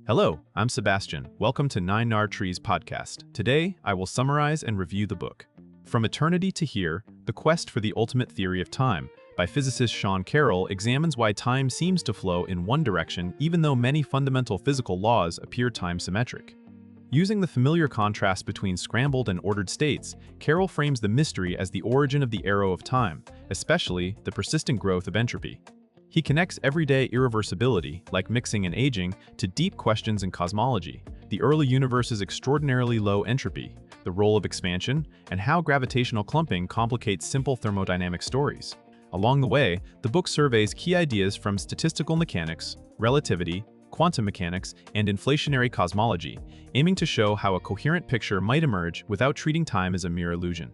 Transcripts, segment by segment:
Hello, I'm Sebastian. Welcome to 9 Trees podcast. Today, I will summarize and review the book. From Eternity to Here, The Quest for the Ultimate Theory of Time by physicist Carroll examines why time seems to flow in one direction even though many fundamental physical laws appear time-symmetric. Using the familiar contrast between scrambled and ordered states, Carroll frames the mystery as the origin of the arrow of time, especially the persistent growth of entropy. He connects everyday irreversibility, like mixing and aging, to deep questions in cosmology, the early universe's extraordinarily low entropy, the role of expansion, and how gravitational clumping complicates simple thermodynamic stories. Along the way, the book surveys key ideas from statistical mechanics, relativity, quantum mechanics, and inflationary cosmology, aiming to show how a coherent picture might emerge without treating time as a mere illusion.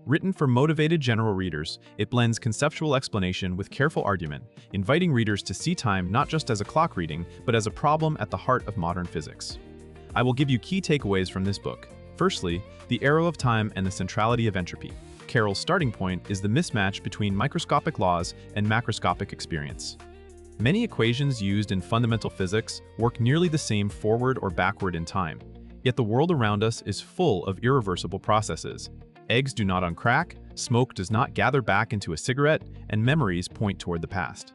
Written for motivated general readers, it blends conceptual explanation with careful argument, inviting readers to see time not just as a clock reading, but as a problem at the heart of modern physics. I will give you key takeaways from this book. Firstly, the arrow of time and the centrality of entropy. Carroll's starting point is the mismatch between microscopic laws and macroscopic experience. Many equations used in fundamental physics work nearly the same forward or backward in time, yet the world around us is full of irreversible processes. Eggs do not uncrack, smoke does not gather back into a cigarette, and memories point toward the past.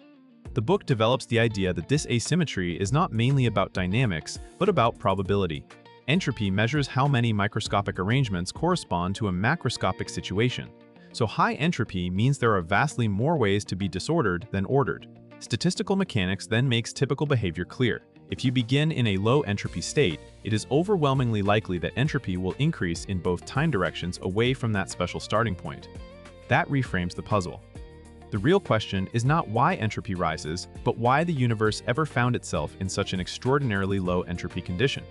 The book develops the idea that this asymmetry is not mainly about dynamics, but about probability. Entropy measures how many microscopic arrangements correspond to a macroscopic situation. So high entropy means there are vastly more ways to be disordered than ordered. Statistical mechanics then makes typical behavior clear. If you begin in a low entropy state, it is overwhelmingly likely that entropy will increase in both time directions away from that special starting point. That reframes the puzzle. The real question is not why entropy rises, but why the universe ever found itself in such an extraordinarily low entropy condition.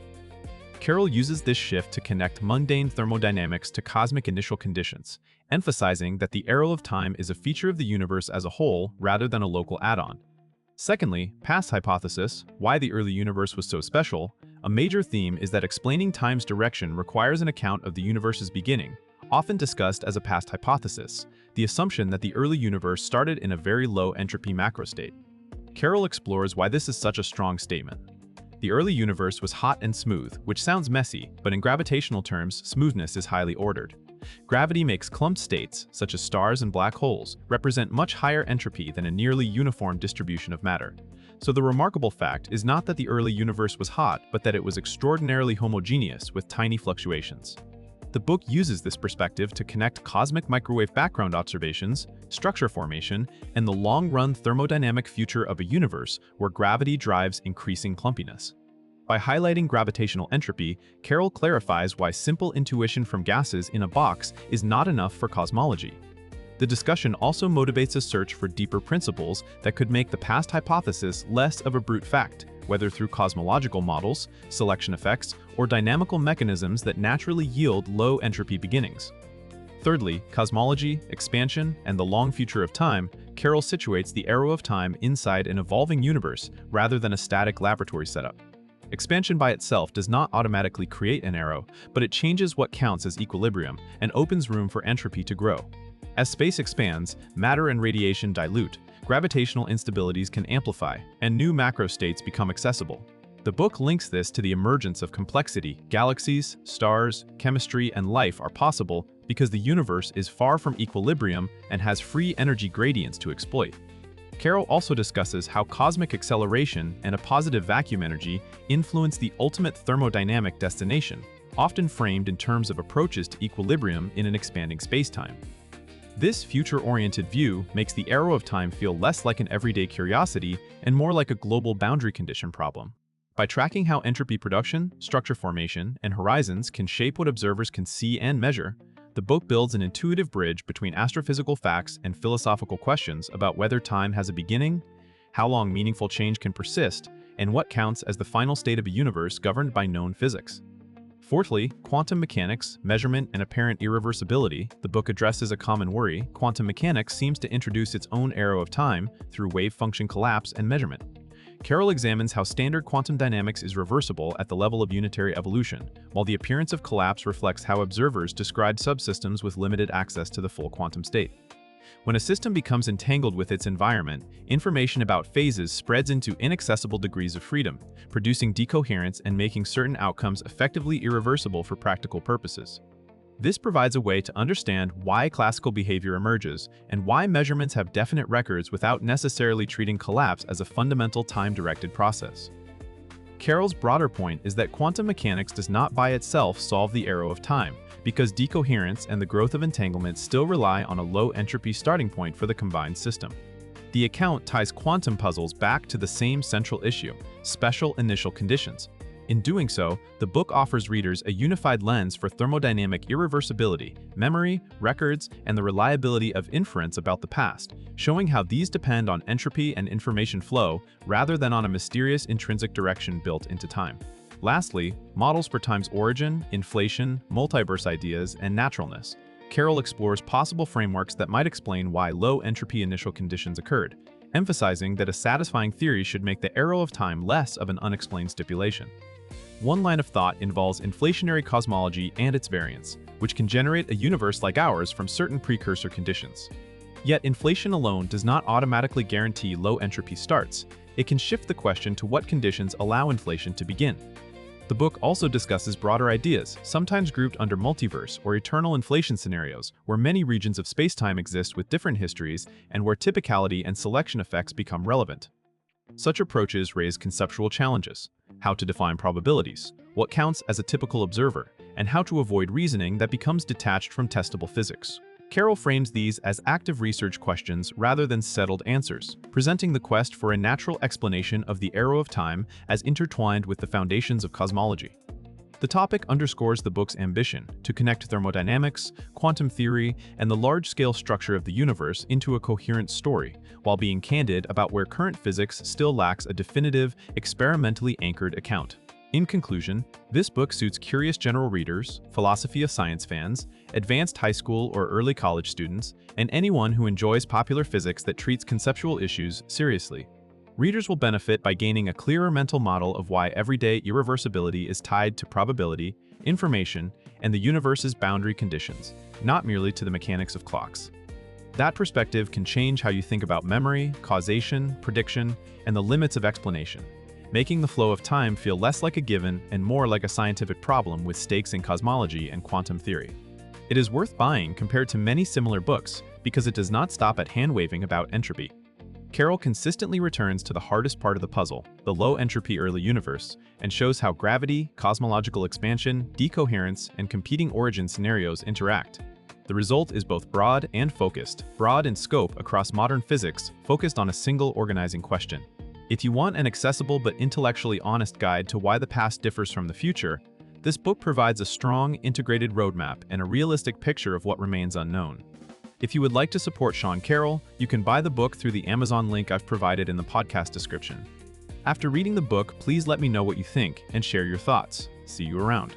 Carroll uses this shift to connect mundane thermodynamics to cosmic initial conditions, emphasizing that the arrow of time is a feature of the universe as a whole rather than a local add-on. Secondly, past hypothesis, why the early universe was so special. A major theme is that explaining time's direction requires an account of the universe's beginning, often discussed as a past hypothesis, the assumption that the early universe started in a very low entropy macrostate. Carroll explores why this is such a strong statement. The early universe was hot and smooth, which sounds messy, but in gravitational terms, smoothness is highly ordered. Gravity makes clumped states, such as stars and black holes, represent much higher entropy than a nearly uniform distribution of matter. So the remarkable fact is not that the early universe was hot, but that it was extraordinarily homogeneous with tiny fluctuations. The book uses this perspective to connect cosmic microwave background observations, structure formation, and the long-run thermodynamic future of a universe where gravity drives increasing clumpiness. By highlighting gravitational entropy, Carroll clarifies why simple intuition from gases in a box is not enough for cosmology. The discussion also motivates a search for deeper principles that could make the past hypothesis less of a brute fact, whether through cosmological models, selection effects, or dynamical mechanisms that naturally yield low entropy beginnings. Thirdly, cosmology, expansion, and the long future of time. Carroll situates the arrow of time inside an evolving universe rather than a static laboratory setup. Expansion by itself does not automatically create an arrow, but it changes what counts as equilibrium and opens room for entropy to grow. As space expands, matter and radiation dilute, gravitational instabilities can amplify, and new macrostates become accessible. The book links this to the emergence of complexity. Galaxies, stars, chemistry, and life are possible because the universe is far from equilibrium and has free energy gradients to exploit. Carroll also discusses how cosmic acceleration and a positive vacuum energy influence the ultimate thermodynamic destination, often framed in terms of approaches to equilibrium in an expanding spacetime. This future-oriented view makes the arrow of time feel less like an everyday curiosity and more like a global boundary condition problem. By tracking how entropy production, structure formation, and horizons can shape what observers can see and measure, the book builds an intuitive bridge between astrophysical facts and philosophical questions about whether time has a beginning, how long meaningful change can persist, and what counts as the final state of a universe governed by known physics. Fourthly, quantum mechanics, measurement, and apparent irreversibility. The book addresses a common worry. Quantum mechanics seems to introduce its own arrow of time through wave function collapse and measurement. Carroll examines how standard quantum dynamics is reversible at the level of unitary evolution, while the appearance of collapse reflects how observers describe subsystems with limited access to the full quantum state. When a system becomes entangled with its environment, information about phases spreads into inaccessible degrees of freedom, producing decoherence and making certain outcomes effectively irreversible for practical purposes. This provides a way to understand why classical behavior emerges and why measurements have definite records without necessarily treating collapse as a fundamental time-directed process. Carroll's broader point is that quantum mechanics does not by itself solve the arrow of time, because decoherence and the growth of entanglement still rely on a low entropy starting point for the combined system. The account ties quantum puzzles back to the same central issue: special initial conditions. In doing so, the book offers readers a unified lens for thermodynamic irreversibility, memory, records, and the reliability of inference about the past, showing how these depend on entropy and information flow rather than on a mysterious intrinsic direction built into time. Lastly, models for time's origin, inflation, multiverse ideas, and naturalness. Carroll explores possible frameworks that might explain why low entropy initial conditions occurred, emphasizing that a satisfying theory should make the arrow of time less of an unexplained stipulation. One line of thought involves inflationary cosmology and its variants, which can generate a universe like ours from certain precursor conditions. Yet inflation alone does not automatically guarantee low entropy starts. It can shift the question to what conditions allow inflation to begin. The book also discusses broader ideas, sometimes grouped under multiverse or eternal inflation scenarios, where many regions of spacetime exist with different histories and where typicality and selection effects become relevant. Such approaches raise conceptual challenges: how to define probabilities, what counts as a typical observer, and how to avoid reasoning that becomes detached from testable physics. Carroll frames these as active research questions rather than settled answers, presenting the quest for a natural explanation of the arrow of time as intertwined with the foundations of cosmology. The topic underscores the book's ambition to connect thermodynamics, quantum theory, and the large-scale structure of the universe into a coherent story, while being candid about where current physics still lacks a definitive, experimentally anchored account. In conclusion, this book suits curious general readers, philosophy of science fans, advanced high school or early college students, and anyone who enjoys popular physics that treats conceptual issues seriously. Readers will benefit by gaining a clearer mental model of why everyday irreversibility is tied to probability, information, and the universe's boundary conditions, not merely to the mechanics of clocks. That perspective can change how you think about memory, causation, prediction, and the limits of explanation, making the flow of time feel less like a given and more like a scientific problem with stakes in cosmology and quantum theory. It is worth buying compared to many similar books because it does not stop at hand-waving about entropy. Carroll consistently returns to the hardest part of the puzzle, the low-entropy early universe, and shows how gravity, cosmological expansion, decoherence, and competing origin scenarios interact. The result is both broad and focused, broad in scope across modern physics, focused on a single organizing question. If you want an accessible but intellectually honest guide to why the past differs from the future, this book provides a strong, integrated roadmap and a realistic picture of what remains unknown. If you would like to support Sean Carroll, you can buy the book through the Amazon link I've provided in the podcast description. After reading the book, please let me know what you think and share your thoughts. See you around.